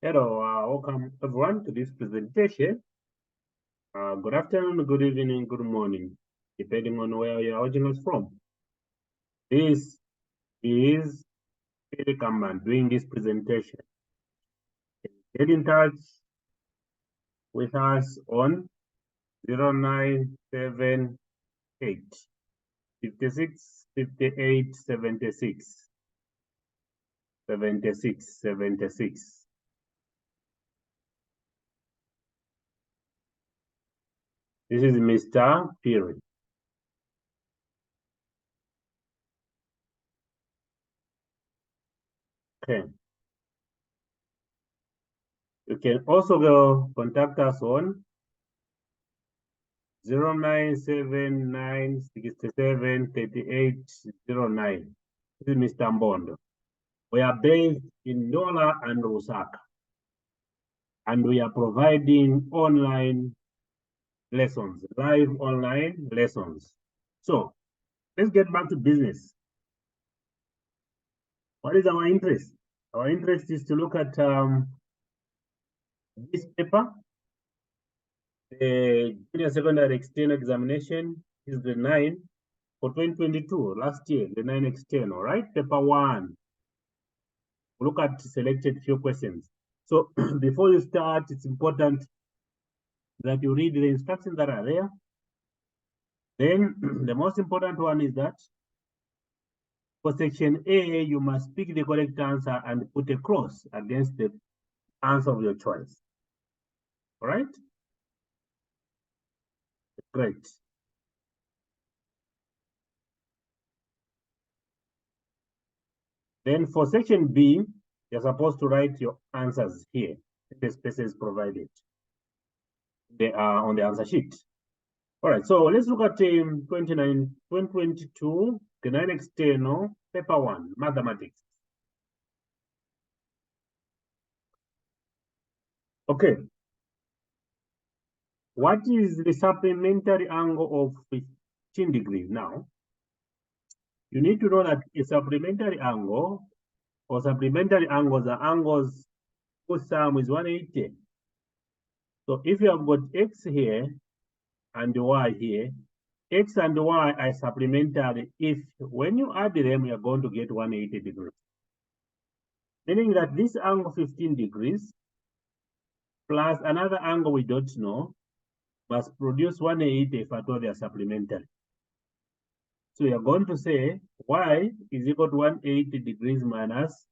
Hello, welcome everyone to this presentation. Good afternoon, good evening, good morning, depending on where you're watching us from. This is phiri-JM doing this presentation. Get in touch with us on 0978 56 58 76 76 76. This is Mr. Phiri. Okay. You can also go contact us on 0979673809. This is Mr. Mbondo. We are based in Ndola and Lusaka, and we are providing online lessons, live online lessons. So let's get back to business. What is our interest? Our interest is to look at this paper. The junior secondary external examination is the 9 for 2022, last year, the 9 external, right? Paper 1. Look at selected few questions. So before you start, it's important that you read the instructions that are there. Then the most important one is that for section A, you must pick the correct answer and put a cross against the answer of your choice. All right? Great. Then for section B, you're supposed to write your answers here. The spaces provided. They are on the answer sheet. All right, so let's look at 2022, the 9 external, paper 1, mathematics. Okay. What is the supplementary angle of 15 degrees now? You need to know that a supplementary angle or supplementary angles are angles whose sum is 180. So if you have got x here and y here, x and y are supplementary if when you add them, you're going to get 180 degrees. Meaning that this angle 15 degrees plus another angle we don't know must produce 180 if at all they are supplementary. So you're going to say y is equal to 180 degrees minus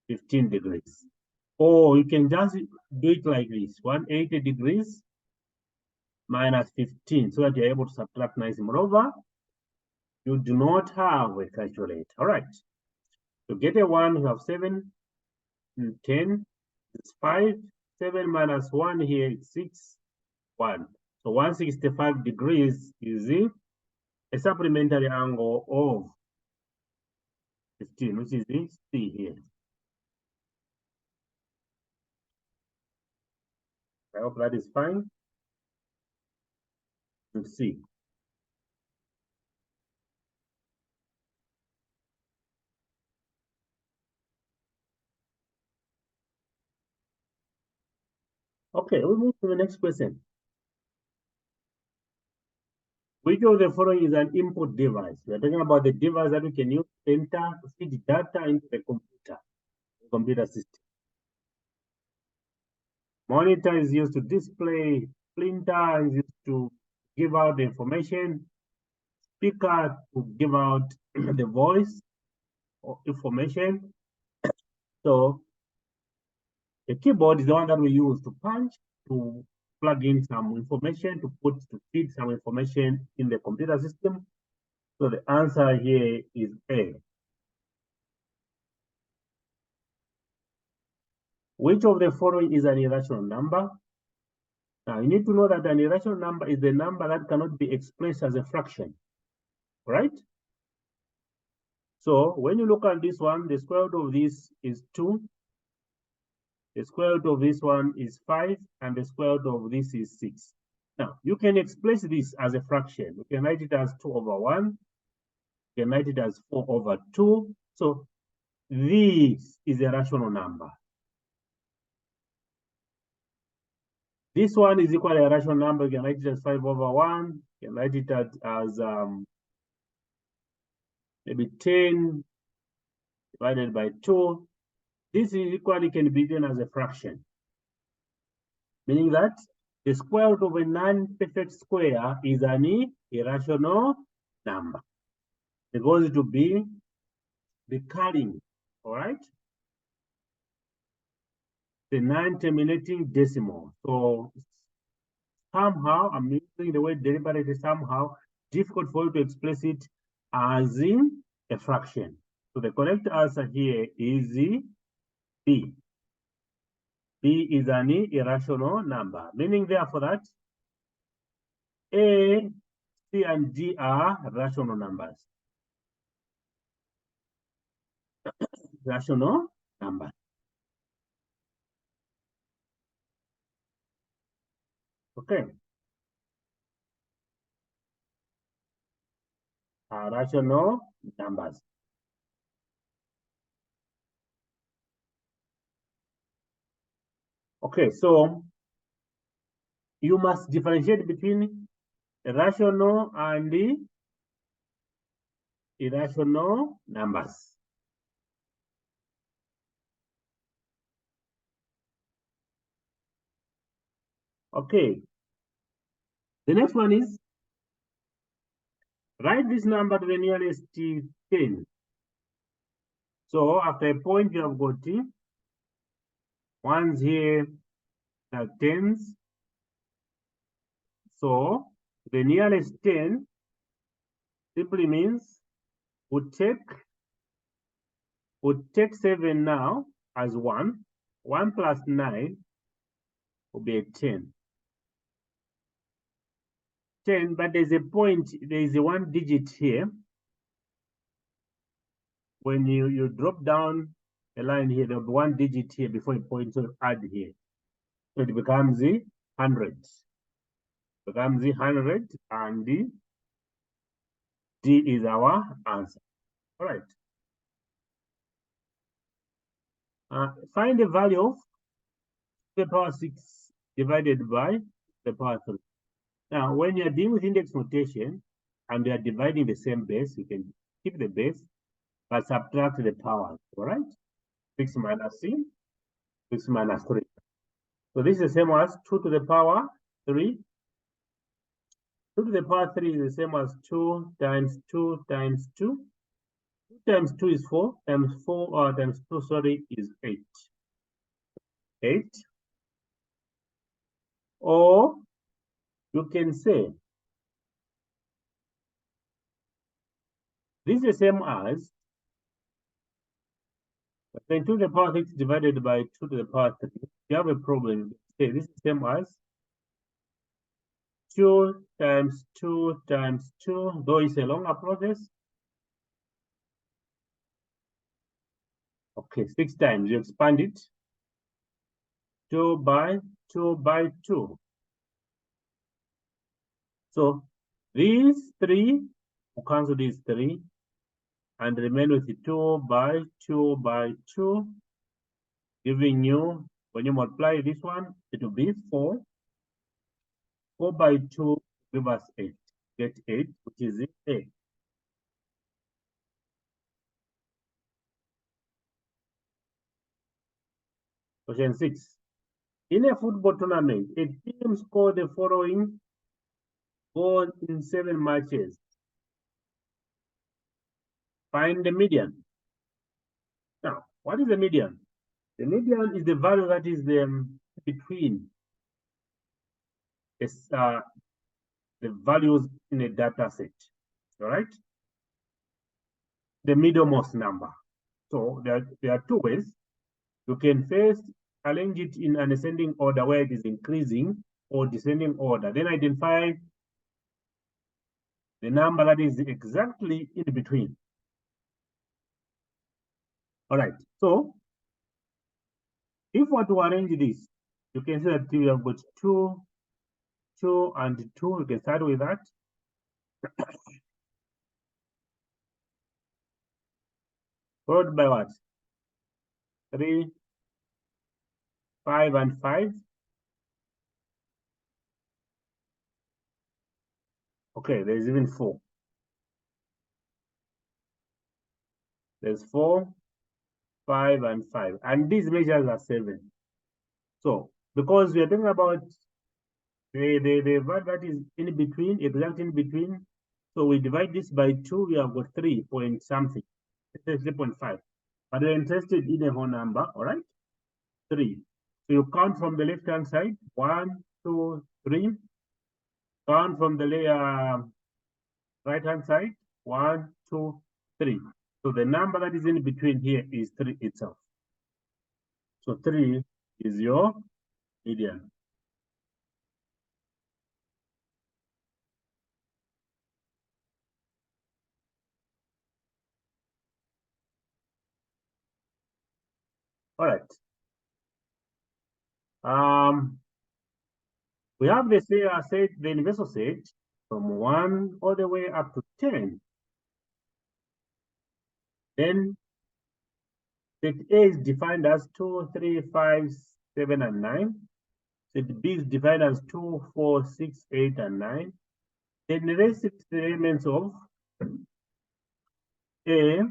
15 degrees. Or you can just do it like this, 180 degrees minus 15, so that you're able to subtract nicely. Moreover, you do not have a calculator. All right. To get a 1, you have 7, 10, it's 5, 7 minus 1 here is 6, 1. So 165 degrees is a supplementary angle of 15, which is this C here. I hope that is fine. Let's see. Okay, we move to the next question. Which of the following is an input device? We are talking about the device that we can use to enter, feed data into the computer system. Monitor is used to display, printer is used to give out the information, speaker to give out the voice or information. So the keyboard is the one that we use to punch, to plug in some information, to feed some information in the computer system. So the answer here is A. Which of the following is an irrational number? Now you need to know that an irrational number is the number that cannot be expressed as a fraction, right? So when you look at this one, the square root of this is 2. The square root of this one is 5, and the square root of this is 6. Now, you can express this as a fraction. You can write it as 2 over 1. You can write it as 4 over 2. So this is a rational number. This one is equal to a rational number. You can write it as 5 over 1. You can write it as maybe 10 divided by 2. This is equally can be written as a fraction, meaning that the square root of a non-perfect square is an irrational number. It's going to be recurring, all right? The non-terminating decimal. So somehow, I'm using the word deliberately, somehow difficult for you to express it as in a fraction. So the correct answer here is B. B is an irrational number, meaning therefore that A, C, and D are rational numbers. Rational number. Okay. Rational numbers. Okay, so you must differentiate between rational and the irrational numbers. Okay. The next one is write this number to the nearest 10. So after a point, you have got ones here, tens. So the nearest 10 simply means would take 7 now as 1. 1 plus 9 will be a 10. 10, but there's a point, there is a 1 digit here. When you drop down a line here, there'll be 1 digit here before you point to add here. So it becomes 100. Becomes 100, and D is our answer. All right. Find the value of the power 6 divided by the power 3. Now, when you're dealing with index notation and you are dividing the same base, you can keep the base but subtract the powers. All right? 6 minus 6 minus 3. So this is the same as 2 to the power 3. 2 to the power 3 is the same as 2 times 2 times 2. 2 times 2 is 4, times 4 times 2, sorry, is 8. 8. Or you can say this is the same as 2 to the power 6 divided by 2 to the power 3. If you have a problem, say this is the same as 2 times 2 times 2, though it's a longer process. Okay, 6 times, you expand it. 2 by 2 by 2. So these 3 will cancel these 3 and remain with 2 by 2 by 2, giving you, when you multiply this one, it will be 4. 4 by 2 give us 8. Get 8, which is A. Question 6. In a football tournament, a team scored the following goal in 7 matches. Find the median. Now, what is the median? The median is the value that is between the values in a data set. All right? The middlemost number. So there are 2 ways. You can first arrange it in an ascending order where it is increasing, or descending order. Then identify the number that is exactly in between. All right. So if we were to arrange this, you can see that we have got 2, 2, and 2. We can start with that. Followed by what? 3, 5, and 5. Okay, there's even 4. There's 4, 5, and 5. And these measures are 7. So, because we are talking about the value that is in between, exact in between, so we divide this by 2, we have got 3 point something, 3.5. But we're interested in a whole number, all right? 3. So you count from the left-hand side, 1, 2, 3. Count from the right-hand side, 1, 2, 3. So the number that is in between here is 3 itself. So 3 is your median. All right. We have the set, the universal set from 1 all the way up to 10. Then set A is defined as 2, 3, 5, 7, and 9. Set B is defined as 2, 4, 6, 8, and 9. Then the rest is the elements of A,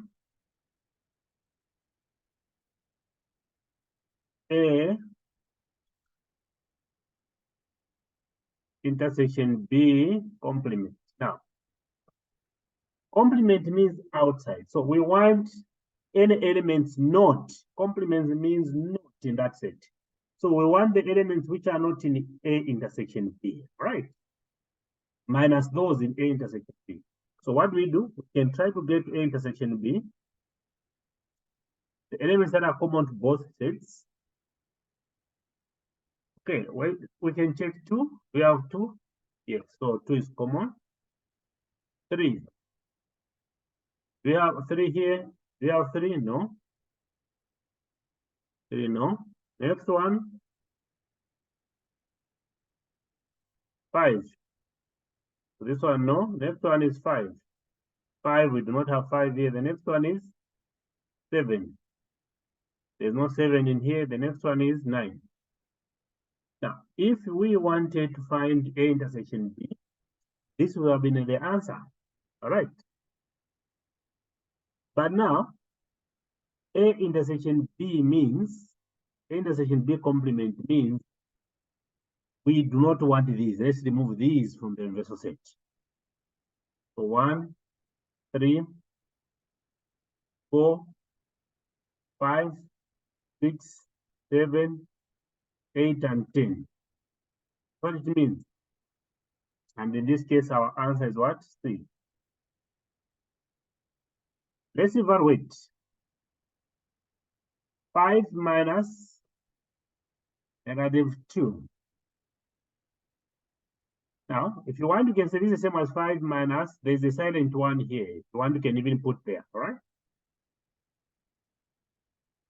intersection B, complement. Now, complement means outside. So we want any elements not. Complement means not in that set. So we want the elements which are not in A intersection B, right? Minus those in A intersection B. So what we do, we can try to get A intersection B. The elements that are common to both sets. Okay, well, we can check 2. We have 2. Yes, so 2 is common. 3. We have 3 here. We have 3, no. 3, no. Next one, 5. So this one, no. Next one is 5. 5, we do not have 5 here. The next one is 7. There's no 7 in here. The next one is 9. Now, if we wanted to find A intersection B, this would have been the answer. All right. But now, A intersection B means, A intersection B complement means we do not want these. Let's remove these from the universal set. So 1, 3, 4, 5, 6, 7, 8, and 10. What it means? And in this case, our answer is what? 3. Let's evaluate. 5 minus -2. Now, if you want, you can say this is the same as 5 minus, there's a silent one here. If you want, you can even put there, all right?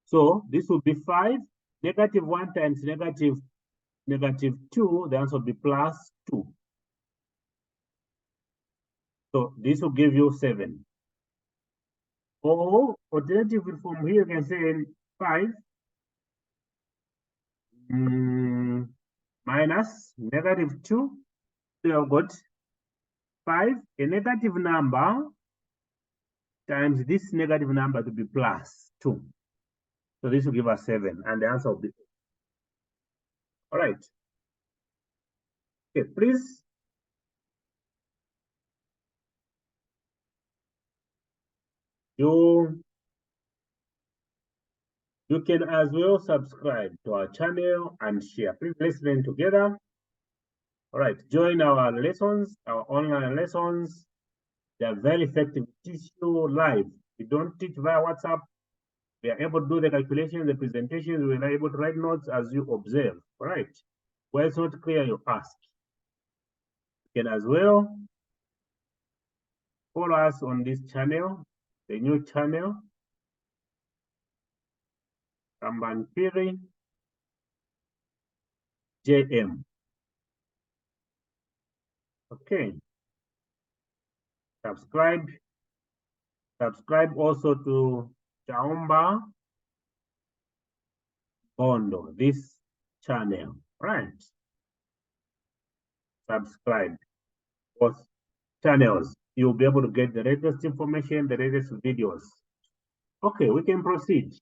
So this will be 5, -1 times -2, the answer will be +2. So this will give you 7. Or alternatively from here, you can say 5 minus -2. So you've got 5, a negative number times this negative number to be +2. So this will give us 7, and the answer will be. All right. Okay, please. You can as well subscribe to our channel and share. Please let's learn together. All right, join our lessons, our online lessons. They are very effective. We teach you live. We don't teach via WhatsApp. We are able to do the calculations, the presentations. We are able to write notes as you observe. All right. Where it's not clear, you ask. You can as well follow us on this channel, the new channel, phiri-JM. Okay. Subscribe. Subscribe also to Chaomba Bondo, this channel, right? Subscribe. Both channels. You'll be able to get the latest information, the latest videos. Okay, we can proceed.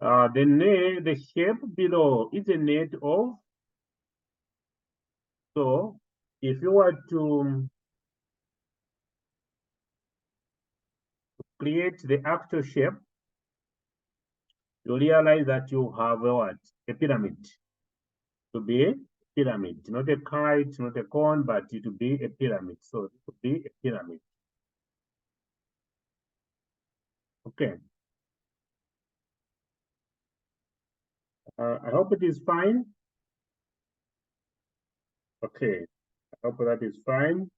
The shape below is a net of. So if you were to create the actual shape, you realize that you have what? A pyramid. To be a pyramid, not a kite, not a cone, but it will be a pyramid. So it will be a pyramid. Okay. I hope it is fine. Okay. I hope that is fine.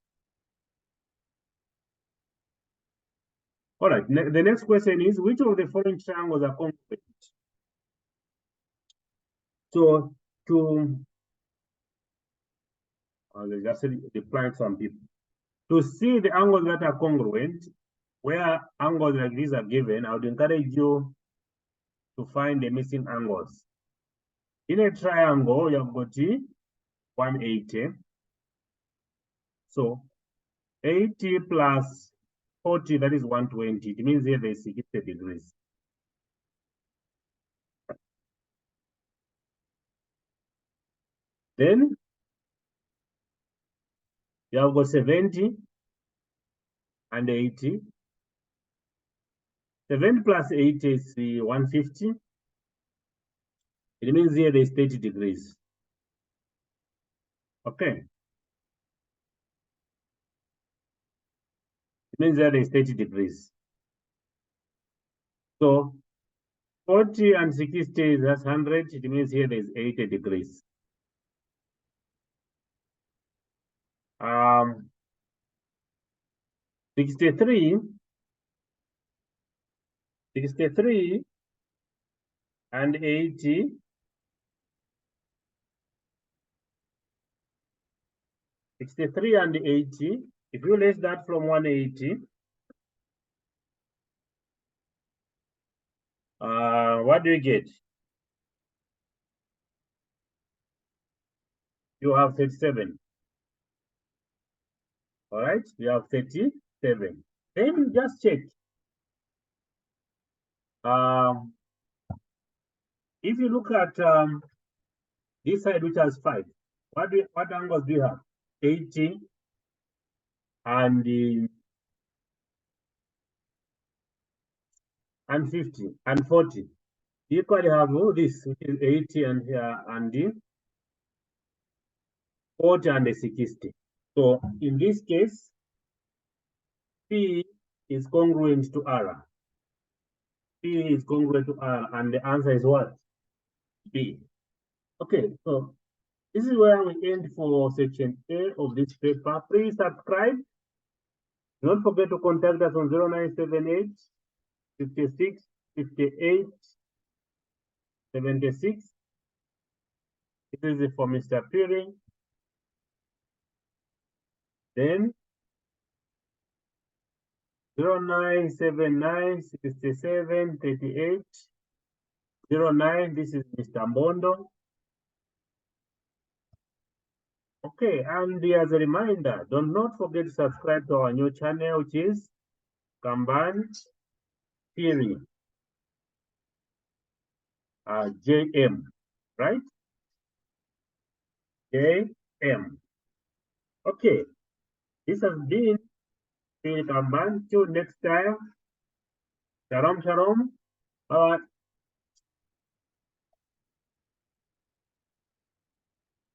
All right. The next question is, which of the following triangles are congruent? So they just replied some people. To see the angles that are congruent, where angles like these are given, I would encourage you to find the missing angles. In a triangle, you have got 180. So 80 plus 40, that is 120. It means here there's 60 degrees. Then you have got 70 and 80. 7 plus 8 is 150. It means here there's 30 degrees. Okay. It means here there's 30 degrees. So 40 and 60, that's 100. It means here there's 80 degrees. 63 and 80. 63 and 80. If you less that from 180, what do you get? You have 37. All right, you have 37. Then just check. If you look at this side, which has 5, what angles do you have? 80 and 50 and 40. You equally have this, which is 80 and here and 40 and 60. So in this case, P is congruent to R. P is congruent to R, and the answer is what? B. Okay, so this is where we end for section A of this paper. Please subscribe. Don't forget to contact us on 0978 56 58 76. This is for Mr. Phiri. Then 0979 67 38 09. This is Mr. Mbondo. Okay, and as a reminder, do not forget to subscribe to our new channel, which is Kanban Phiri JM, right? JM. Okay, this has been Phiri Kanban. Till next time, shalom, shalom. Bye.